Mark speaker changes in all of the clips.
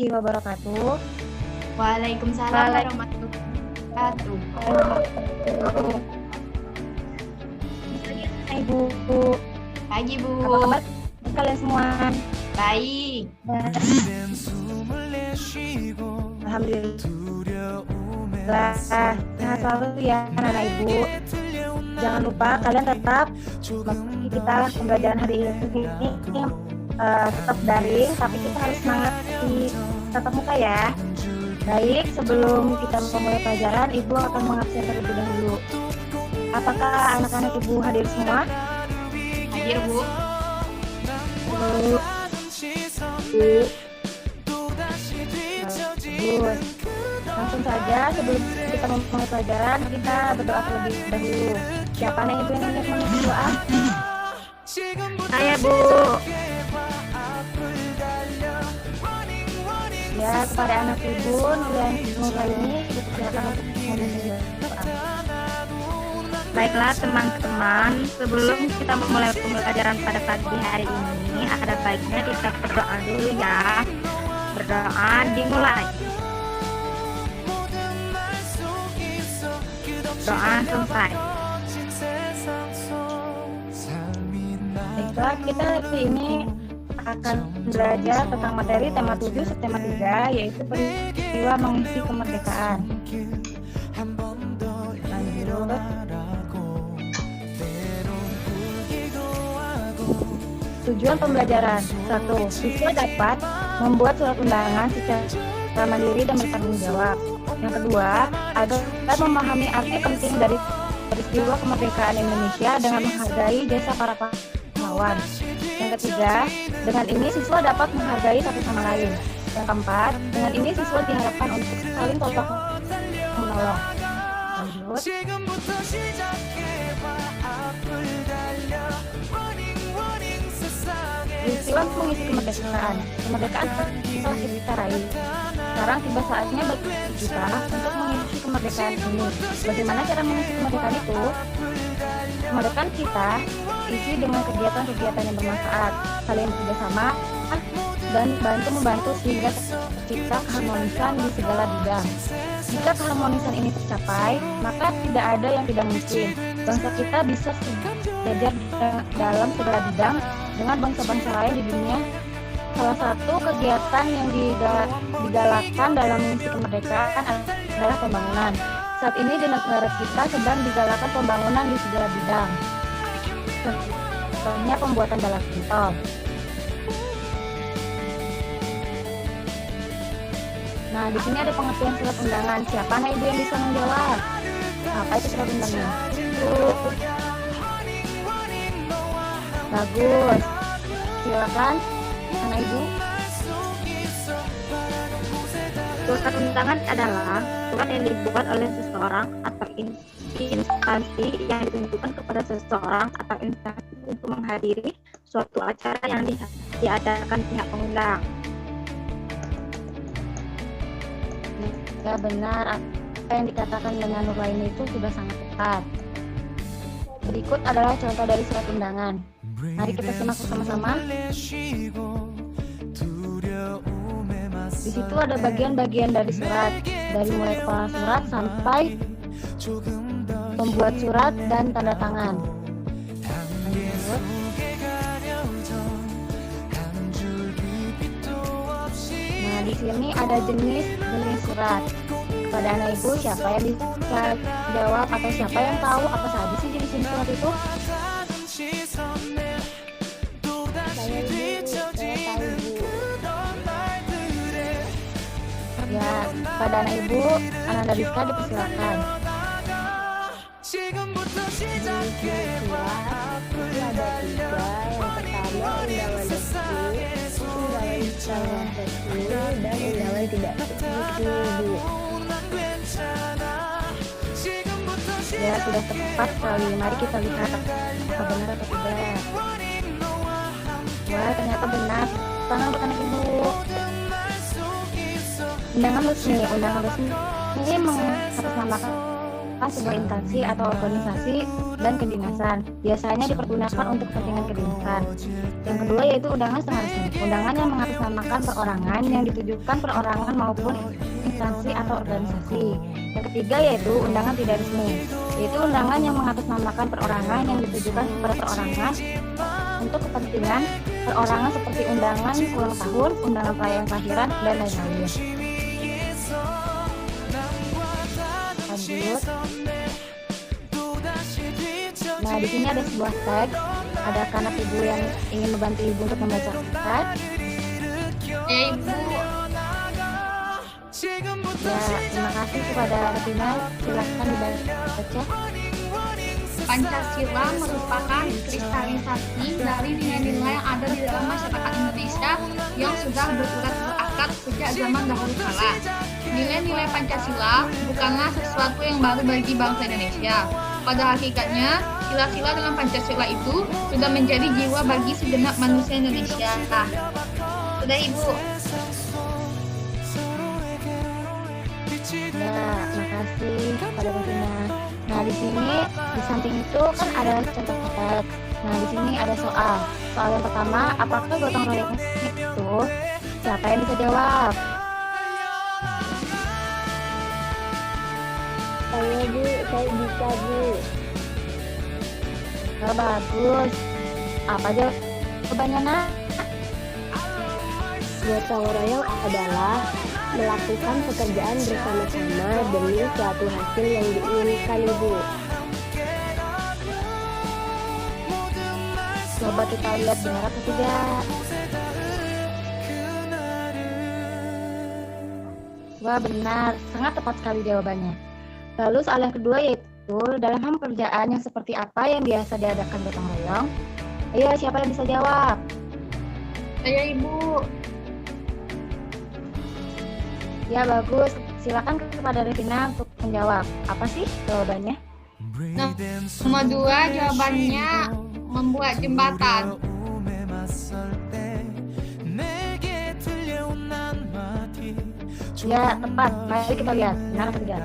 Speaker 1: wabarakatuh.
Speaker 2: Waalaikumsalam warahmatullahi wabarakatuh.
Speaker 1: Ibu,
Speaker 2: Pagi, Bu.
Speaker 1: apa kabar kalian semua?
Speaker 2: Baik.
Speaker 1: Alhamdulillah, sehat selalu ya anak ibu. Jangan lupa kalian tetap kita pembelajaran hari ini tetap daring, tapi kita harus semangat di tatap muka ya. Baik, sebelum kita memulai pelajaran, ibu akan mengabsen terlebih dahulu. Apakah anak-anak ibu hadir semua?
Speaker 2: Hadir, Bu.
Speaker 1: Bagus. Langsung saja sebelum kita memulai pelajaran, kita berdoa terlebih dahulu. Siapa nih ibu yang ingin mengisi doa?
Speaker 2: Saya, Bu.
Speaker 1: Ya, kepada anak ibu mulai ini ibu silakan untuk mengisi doa.
Speaker 2: Baiklah teman-teman, sebelum kita memulai pembelajaran pada pagi hari ini, ada baiknya kita berdoa dulu ya. Berdoa dimulai. Doa selesai.
Speaker 1: Baiklah, kita hari ini akan belajar tentang materi tema 7 subtema 3, yaitu peristiwa mengisi kemerdekaan. Lanjut. Tujuan pembelajaran: 1. Siswa dapat membuat surat undangan secara mandiri dan bertanggung jawab. Yang kedua, agar memahami arti penting dari peristiwa kemerdekaan Indonesia dengan menghargai jasa para pahlawan. Yang ketiga, dengan ini siswa dapat menghargai satu sama lain. Yang keempat, dengan ini siswa diharapkan untuk saling tolong menolong. Lanjut. Peristiwa mengisi kemerdekaan. Kemerdekaan telah kita raih. Sekarang tiba saatnya bagi kita untuk mengisi kemerdekaan ini. Bagaimana cara mengisi kemerdekaan itu? Kemerdekaan kita isi dengan kegiatan-kegiatan yang bermanfaat, saling bekerjasama, dan membantu sehingga tercipta keharmonisan di segala bidang. Jika keharmonisan ini tercapai, maka tidak ada yang tidak mungkin. Bangsa kita bisa sejajar dalam segala bidang dengan bangsa-bangsa lain di dunia. Salah satu kegiatan yang digalakkan dalam misi kemerdekaan adalah pembangunan. Saat ini di negara kita sedang digalakkan pembangunan di segala bidang. Contohnya pembuatan jalan tol. Nah, di sini ada pengertian surat undangan. Siapa nih ibu yang bisa menjawab? Apa itu surat undangan? Bagus. Silakan, anak ibu.
Speaker 2: Surat undangan adalah surat yang dibuat oleh seseorang atau instansi yang ditunjukkan kepada seseorang atau instansi untuk menghadiri suatu acara yang diadakan pihak pengundang.
Speaker 1: Ya benar, apa yang dikatakan dengan Nurlaini itu sudah sangat tepat. Berikut adalah contoh dari surat undangan. Mari kita simak bersama-sama. Di situ ada bagian-bagian dari surat, dari mulai kepala surat sampai pembuat surat dan tanda tangan. Nah, di sini ada jenis surat. Kepada anak ibu, siapa yang bisa jawab atau siapa yang tahu apa saja sih jenis surat itu? Saya tahu, Bu. Ya, pada anak ibu, Ananda Rizka dipersilakan.
Speaker 3: Itu ada 3. Yang pertama undangan resmi, undangan calon resmi, dan undangan tidak resmi, Bu.
Speaker 1: Ya, sudah tepat sekali. Mari kita lihat apakah benar atau tidak. Wah, ternyata benar. Tangan untuk anak ibu. Undangan resmi ini mengatasnamakan sebuah instansi atau organisasi dan kedinasan. Biasanya dipergunakan untuk kepentingan kedinasan. Yang kedua yaitu undangan setengah resmi. Undangan yang mengatasnamakan perorangan yang ditujukan perorangan maupun instansi atau organisasi. Yang ketiga yaitu undangan tidak resmi, yaitu undangan yang mengatasnamakan perorangan yang ditujukan kepada perorangan untuk kepentingan perorangan seperti undangan ulang tahun, undangan perayaan kelahiran, dan lain-lain. Lanjut. Nah, di sini ada sebuah teks. Ada kanak ibu yang ingin membantu ibu untuk membacakan.
Speaker 4: Ibu.
Speaker 1: Ya, terima kasih kepada Revina. Silahkan dibaca.
Speaker 4: Pancasila merupakan kristalisasi dari nilai-nilai yang ada di dalam masyarakat Indonesia yang sudah berurat berakar sejak zaman dahulu kala. Nilai-nilai Pancasila bukanlah sesuatu yang baru bagi bangsa Indonesia. Pada hakikatnya, sila-sila dalam Pancasila itu sudah menjadi jiwa bagi segenap manusia Indonesia. Sudah, Ibu.
Speaker 1: Ya, makasih kepada Revina. Nah, di sini di samping itu kan ada contoh teks. Nah, di sini ada soal. Soal yang pertama, apakah gotong royong itu? Siapa yang bisa jawab?
Speaker 3: Saya Bu, saya bisa Bu.
Speaker 1: Oh, bagus. Apa jawabannya, Nak?
Speaker 3: Gotong royong adalah melakukan pekerjaan bersama-sama demi suatu hasil yang diinginkan Ibu.
Speaker 1: Coba kita lihat benar atau tidak. Wah, benar. Sangat tepat sekali jawabannya. Lalu soal yang kedua yaitu dalam hal pekerjaan yang seperti apa yang biasa diadakan gotong royong? Ayo, siapa yang bisa jawab?
Speaker 4: Saya, Ibu.
Speaker 1: Ya, bagus. Silakan kepada Revina untuk menjawab. Apa sih jawabannya?
Speaker 4: Nomor 2 jawabannya membuat jembatan.
Speaker 1: Ya, tepat. Mari kita lihat. Benar atau tidak?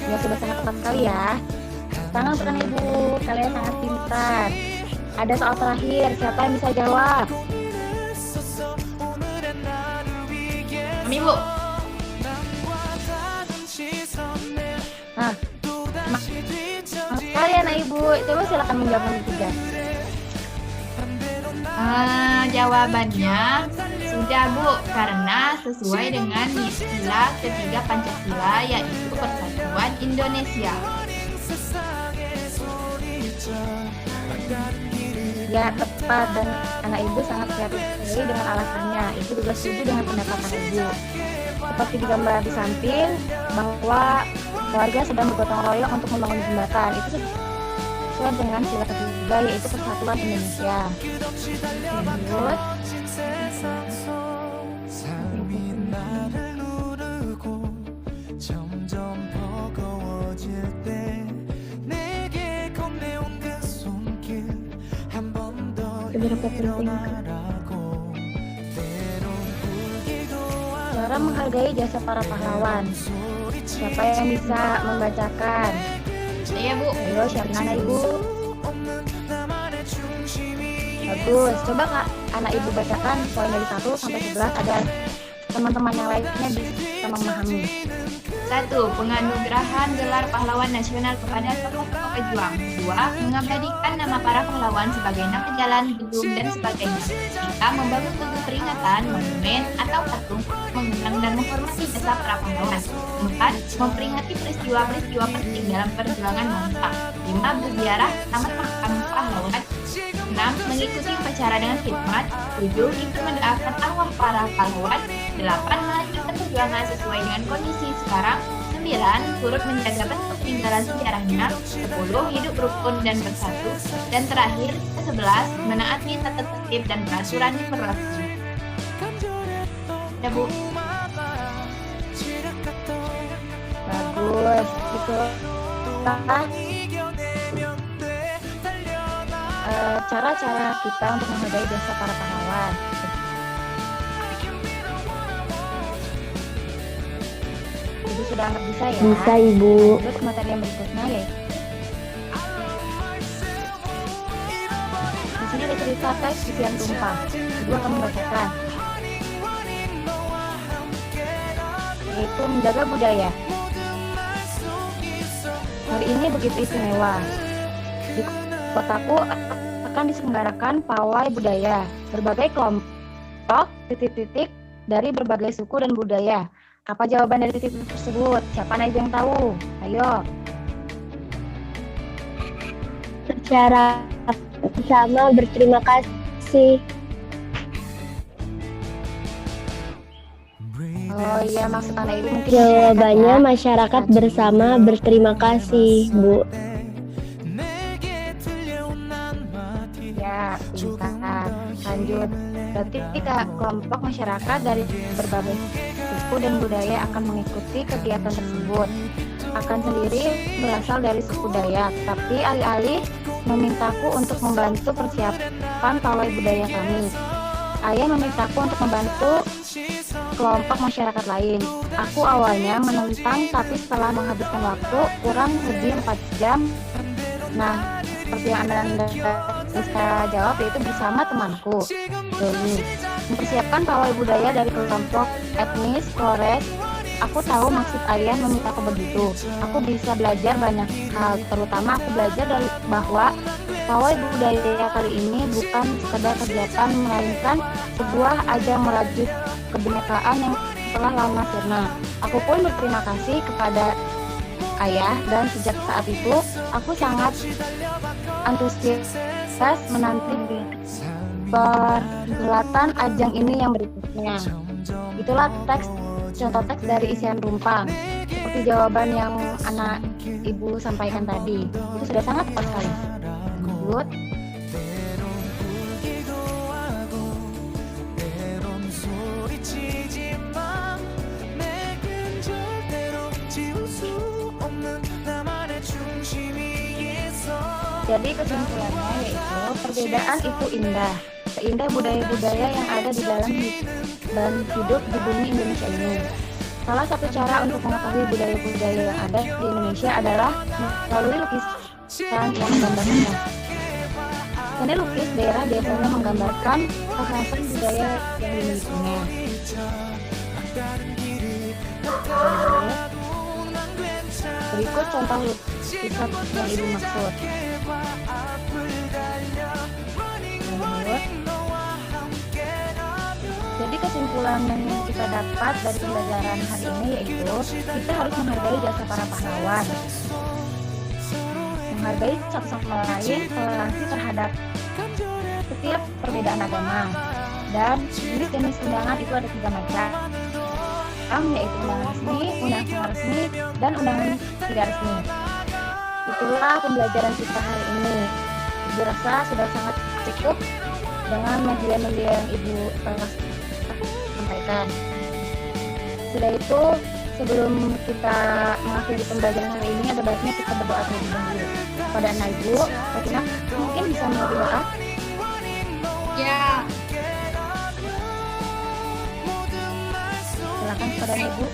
Speaker 1: Ya, sudah sangat tepat sekali ya. Tangan untuk Ibu. Kalian sangat pintar. Ada soal terakhir. Siapa yang bisa jawab?
Speaker 4: Kami, Bu.
Speaker 1: Nah, kalian Ibu. Coba silakan menjawab nomor 3.
Speaker 4: Jawabannya sudah, Bu, karena sesuai dengan sila ketiga Pancasila, yaitu Persatuan Indonesia.
Speaker 1: Ya, tepat, dan anak Ibu sangat kreatif sekali dengan alasannya. Ibu juga setuju dengan pendapat anak Ibu. Seperti di gambar di samping, bahwa warga sedang bergotong royong untuk membangun jembatan. Itu sesuai dengan sila ketiga, yaitu Persatuan Indonesia. Lanjut. Seberapa penting cara menghargai jasa para pahlawan? Siapa yang bisa membacakan?
Speaker 4: Saya, Bu.
Speaker 1: Ayo, siapa anak Ibu? Bagus. Coba Kak, anak Ibu bacakan poin dari 1 sampai 11 agar teman-teman yang lainnya bisa memahami.
Speaker 4: 1. Penganugerahan gelar pahlawan nasional kepada tokoh-tokoh pejuang. 2. Mengabadikan nama para pahlawan sebagai nama jalan, gedung, dan sebagainya. 3. Membangun tugu peringatan, monumen, atau patung mengenang dan menghormati jasa para pahlawan. 4. Memperingati peristiwa-peristiwa penting dalam perjuangan bangsa. 5. Berziarah taman makam pahlawan. 6. Mengikuti upacara dengan khidmat. 7. Ikut mendoakan arwah para pahlawan. 8. Melanjutkan perjuangan sesuai dengan kondisi sekarang. 9. Turut menjaga bentuk peninggalan sejarahnya. 10. Hidup rukun dan bersatu. Dan terakhir, 11. Menaati tata tertib dan peraturan yang berlaku. Ya, Bu.
Speaker 1: Bagus. Itu cara-cara kita untuk menghargai jasa para pahlawan. Jadi sudah anggap bisa ya?
Speaker 3: Bisa, Ibu.
Speaker 1: Lanjut ke materi yang berikutnya yaitu di sini ada cerita teks isian tumpah. Ibu akan membacakan yaitu menjaga budaya. Hari ini begitu istimewa. Di kotaku akan diselenggarakan pawai budaya. Berbagai kelompok titik-titik dari berbagai suku dan budaya. Apa jawaban dari titik tersebut? Siapa aja yang tahu? Ayo.
Speaker 3: Secara bersama berterima kasih.
Speaker 1: Oh iya, maksud anak ibu mungkin
Speaker 3: Jawabannya
Speaker 1: masyarakat
Speaker 3: masyarakat bersama berterima kasih, Bu.
Speaker 1: ya. Pintar. Lanjut. Berarti kelompok masyarakat dari berbagai suku dan budaya akan mengikuti kegiatan tersebut. Akan sendiri berasal dari suku Dayak, tapi alih-alih memintaku untuk membantu persiapan pawai budaya kami. Ayah memintaku untuk membantu kelompok masyarakat lain. Aku awalnya menentang, tapi setelah menghabiskan waktu kurang lebih 4 jam. Nah, seperti yang Anda bisa jawab yaitu bersama temanku Doni. Mempersiapkan pawai budaya dari kelompok etnis Flores. Aku tahu maksud ayah memintaku begitu. Aku bisa belajar banyak hal, terutama aku belajar dari bahwa pawai budaya kali ini bukan sekedar kegiatan, melainkan sebuah ajang merajut kebinekaan yang telah lama sirna. Aku pun berterima kasih kepada ayah dan sejak saat itu aku sangat antusias menanti perhelatan ajang ini yang berikutnya. Itulah contoh teks dari isian tumpang. Seperti jawaban yang anak ibu sampaikan tadi, itu sudah sangat tepat sekali. Good. Jadi kesimpulannya yaitu perbedaan itu indah. Seindah budaya-budaya yang ada di dalam dan hidup di bumi Indonesia ini. Salah satu cara untuk mengetahui budaya-budaya yang ada di Indonesia adalah melalui lukisan yang menggambarkannya. Seni lukis daerah biasanya menggambarkan kekhasan budaya yang dimilikinya. Berikut contoh lukisan yang ibu maksud. Jadi kesimpulan yang kita dapat dari pembelajaran hari ini yaitu kita harus menghargai jasa para pahlawan, menghargai satu sama lain, toleransi terhadap setiap perbedaan agama, dan jenis undangan itu ada 3 macam, yaitu undangan resmi, dan undangan tidak resmi. Itulah pembelajaran kita hari ini. Ibu rasa sudah sangat cukup dengan media-media yang ibu sampaikan. Sudah itu, sebelum kita mengakhiri pembelajaran hari ini, ada baiknya kita berdoa terlebih dahulu kepada anak ibu. Fatina mungkin bisa memberi doa.
Speaker 4: Ya,
Speaker 1: Silakan kepada anak ibu.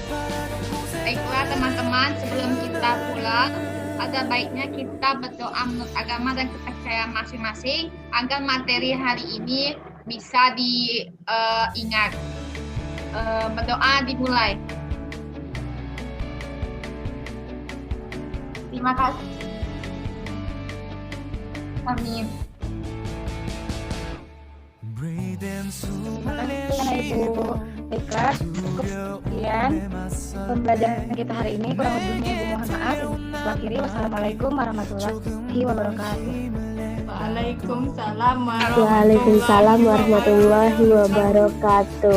Speaker 4: baiklah teman-teman, sebelum kita pulang, ada baiknya kita berdoa menurut agama dan kepercayaan masing-masing agar materi hari ini bisa diingat. Berdoa dimulai. Terima kasih. Amin.
Speaker 1: Terima kasih anak ibu. Baiklah, cukup sekian pembelajaran kita hari ini. Kurang lebihnya ibu mohon maaf. Ibu akhiri. Wassalamualaikum warahmatullahi wabarakatuh.
Speaker 4: Waalaikumsalam
Speaker 3: Waalaikumsalam warahmatullahi wabarakatuh.